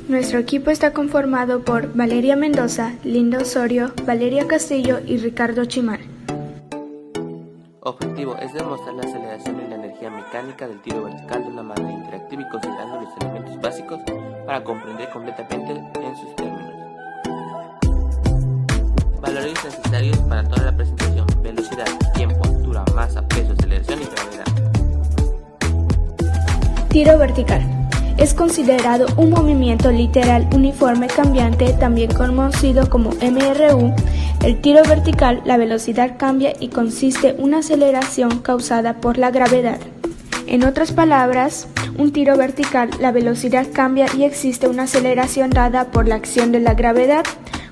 Nuestro equipo está conformado por Valeria Mendoza, Linda Osorio, Valeria Castillo y Ricardo Chimal. Objetivo es demostrar la aceleración y la energía mecánica del tiro vertical de una manera interactiva y considerando los elementos básicos para comprender completamente en sus términos. Valores necesarios para toda la presentación: velocidad, tiempo, altura, masa, peso, aceleración y gravedad. Tiro vertical. Es considerado un movimiento literal uniforme cambiante, también conocido como MRU. El tiro vertical, la velocidad cambia y consiste en una aceleración causada por la gravedad. En otras palabras, un tiro vertical, la velocidad cambia y existe una aceleración dada por la acción de la gravedad,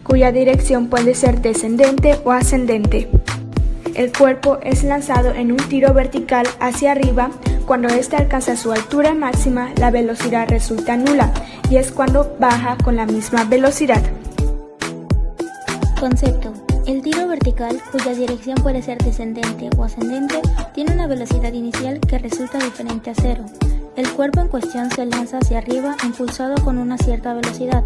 cuya dirección puede ser descendente o ascendente. El cuerpo es lanzado en un tiro vertical hacia arriba. Cuando éste alcanza su altura máxima, la velocidad resulta nula y es cuando baja con la misma velocidad. Concepto. El tiro vertical, cuya dirección puede ser descendente o ascendente, tiene una velocidad inicial que resulta diferente a cero. El cuerpo en cuestión se lanza hacia arriba impulsado con una cierta velocidad.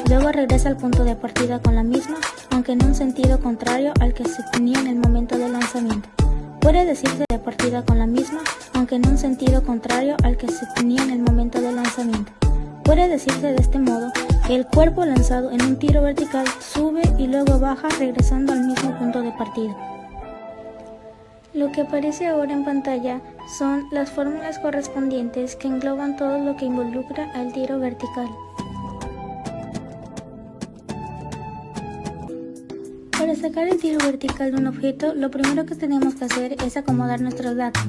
Luego regresa al punto de partida con la misma, aunque en un sentido contrario al que se tenía en el momento del lanzamiento. Puede decirse de partida con la misma, aunque en un sentido contrario al que se tenía en el momento del lanzamiento. Puede decirse de este modo que el cuerpo lanzado en un tiro vertical sube y luego baja regresando al mismo punto de partida. Lo que aparece ahora en pantalla son las fórmulas correspondientes que engloban todo lo que involucra al tiro vertical. Para sacar el tiro vertical de un objeto, lo primero que tenemos que hacer es acomodar nuestros datos.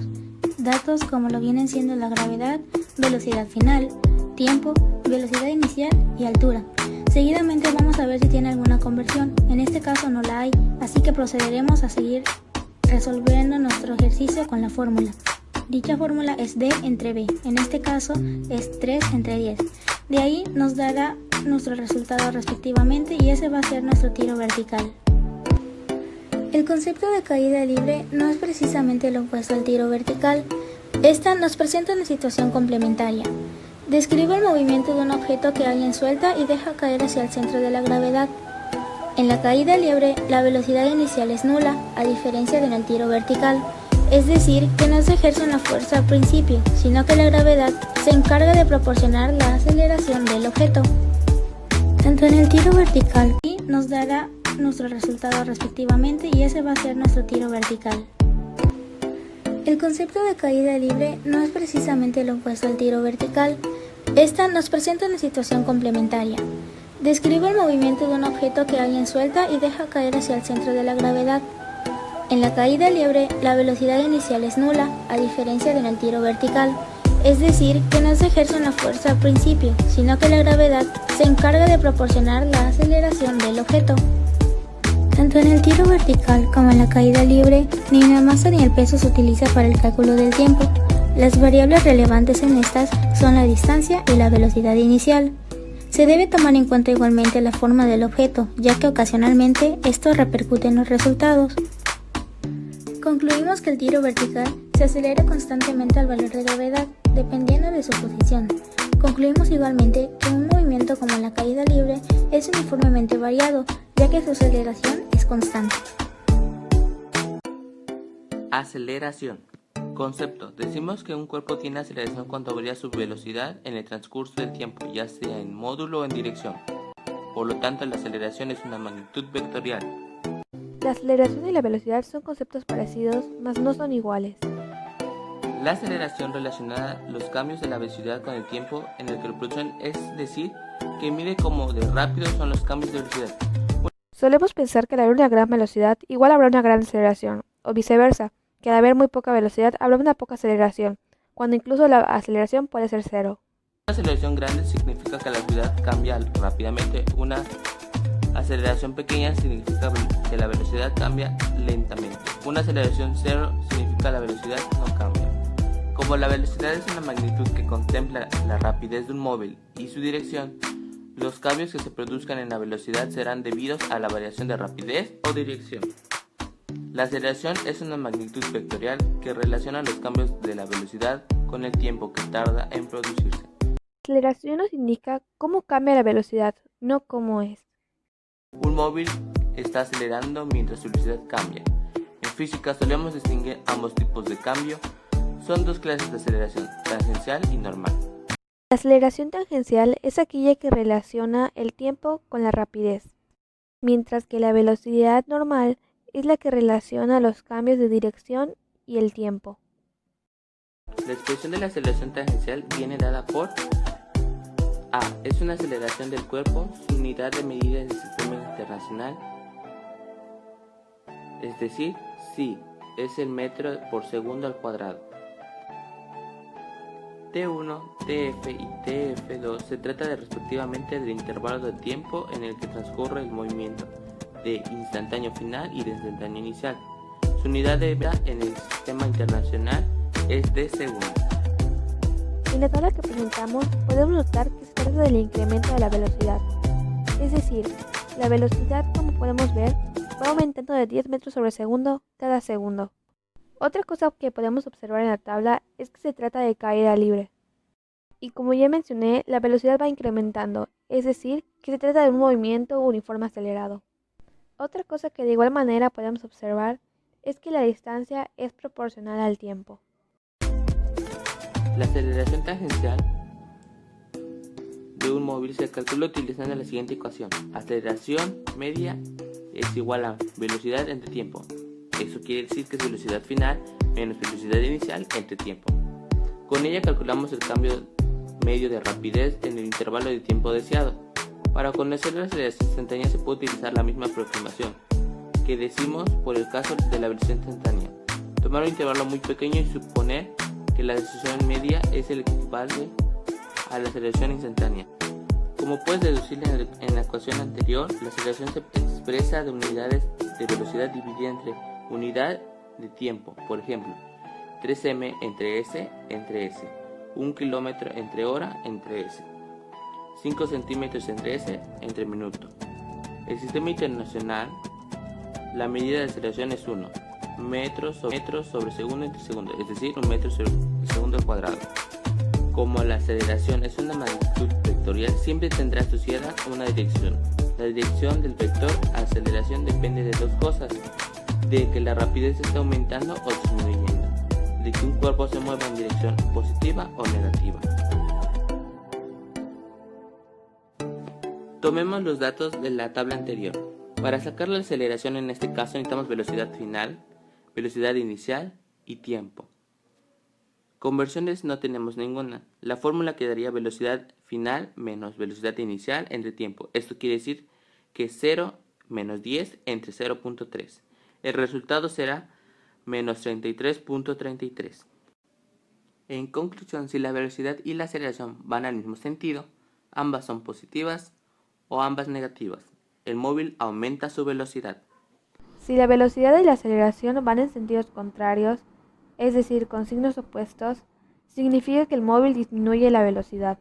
Datos como lo vienen siendo la gravedad, velocidad final, tiempo, velocidad inicial y altura. Seguidamente vamos a ver si tiene alguna conversión. En este caso no la hay, así que procederemos a seguir resolviendo nuestro ejercicio con la fórmula. Dicha fórmula es D entre B, en este caso es 3 entre 10. De ahí nos dará nuestro resultado respectivamente y ese va a ser nuestro tiro vertical. El concepto de caída libre no es precisamente lo opuesto al tiro vertical. Esta nos presenta una situación complementaria. Describe el movimiento de un objeto que alguien suelta y deja caer hacia el centro de la gravedad. En la caída libre, la velocidad inicial es nula, a diferencia de en el tiro vertical. Es decir, que no se ejerce una fuerza al principio, sino que la gravedad se encarga de proporcionar la aceleración del objeto. Tanto en el tiro vertical y nos dará nuestro resultado respectivamente y ese va a ser nuestro tiro vertical. El concepto de caída libre no es precisamente lo opuesto al tiro vertical. Esta nos presenta una situación complementaria. Describe el movimiento de un objeto que alguien suelta y deja caer hacia el centro de la gravedad. En la caída libre, la velocidad inicial es nula, a diferencia de en el tiro vertical. Es decir, que no se ejerce una fuerza al principio, sino que la gravedad se encarga de proporcionar la aceleración del objeto. Tanto en el tiro vertical como en la caída libre, ni la masa ni el peso se utiliza para el cálculo del tiempo. Las variables relevantes en estas son la distancia y la velocidad inicial. Se debe tomar en cuenta igualmente la forma del objeto, ya que ocasionalmente esto repercute en los resultados. Concluimos que el tiro vertical se acelera constantemente al valor de gravedad, dependiendo de su posición. Concluimos igualmente que un movimiento como la caída libre es uniformemente variado, ya que su aceleración es constante. Aceleración. Concepto. Decimos que un cuerpo tiene aceleración cuando varía su velocidad en el transcurso del tiempo, ya sea en módulo o en dirección. Por lo tanto, la aceleración es una magnitud vectorial. La aceleración y la velocidad son conceptos parecidos, mas no son iguales. La aceleración relaciona los cambios de la velocidad con el tiempo en el que lo producen, es decir, que mide cómo de rápido son los cambios de velocidad. Solemos pensar que al haber una gran velocidad, igual habrá una gran aceleración, o viceversa, que al haber muy poca velocidad habrá una poca aceleración, cuando incluso la aceleración puede ser cero. Una aceleración grande significa que la velocidad cambia rápidamente. Una aceleración pequeña significa que la velocidad cambia lentamente. Una aceleración cero significa que la velocidad no cambia. Como la velocidad es una magnitud que contempla la rapidez de un móvil y su dirección, los cambios que se produzcan en la velocidad serán debidos a la variación de rapidez o dirección. La aceleración es una magnitud vectorial que relaciona los cambios de la velocidad con el tiempo que tarda en producirse. aceleración nos indica cómo cambia la velocidad, no cómo es. Un móvil está acelerando mientras su velocidad cambia. En física solemos distinguir ambos tipos de cambio. Son dos clases de aceleración, tangencial y normal. La aceleración tangencial es aquella que relaciona el tiempo con la rapidez, mientras que la velocidad normal es la que relaciona los cambios de dirección y el tiempo. La expresión de la aceleración tangencial viene dada por A. Es una aceleración del cuerpo, su unidad de medida es el sistema internacional, es decir, sí, es el metro por segundo al cuadrado. T1, TF y TF2 se trata de respectivamente del intervalo de tiempo en el que transcurre el movimiento de instantáneo final y de instantáneo inicial. Su unidad de medida en el sistema internacional es de segundo. En la tabla que presentamos podemos notar que se trata del incremento de la velocidad, es decir, la velocidad, como podemos ver, va aumentando de 10 metros sobre segundo cada segundo. Otra cosa que podemos observar en la tabla es que se trata de caída libre. Y como ya mencioné, la velocidad va incrementando, es decir, que se trata de un movimiento uniforme acelerado. Otra cosa que de igual manera podemos observar es que la distancia es proporcional al tiempo. La aceleración tangencial de un móvil se calcula utilizando la siguiente ecuación. Aceleración media es igual a velocidad entre tiempo. Eso quiere decir que es velocidad final menos velocidad inicial entre tiempo. Con ella calculamos el cambio medio de rapidez en el intervalo de tiempo deseado. Para conocer la aceleración instantánea se puede utilizar la misma aproximación que decimos por el caso de la velocidad instantánea. Tomar un intervalo muy pequeño y suponer que la aceleración media es el equivalente a la aceleración instantánea. Como puedes deducir en la ecuación anterior, la aceleración se expresa de unidades de velocidad dividida entre unidad de tiempo. Por ejemplo, 3m entre s, 1 kilómetro entre hora entre s, 5 centímetros entre s, entre minuto. El sistema internacional, la medida de aceleración es 1 metros sobre segundo entre segundo, es decir, 1 metro sobre segundo al cuadrado. Como la aceleración es una magnitud vectorial, siempre tendrá asociada una dirección. La dirección del vector aceleración depende de dos cosas: de que la rapidez esté aumentando o disminuyendo, de que un cuerpo se mueva en dirección positiva o negativa. Tomemos los datos de la tabla anterior. Para sacar la aceleración en este caso necesitamos velocidad final, velocidad inicial y tiempo. Conversiones no tenemos ninguna. La fórmula quedaría velocidad final menos velocidad inicial entre tiempo. Esto quiere decir que 0 menos 10 entre 0.3. El resultado será menos 33.33. En conclusión, si la velocidad y la aceleración van al mismo sentido, ambas son positivas o ambas negativas, el móvil aumenta su velocidad. Si la velocidad y la aceleración van en sentidos contrarios, es decir, con signos opuestos, significa que el móvil disminuye la velocidad.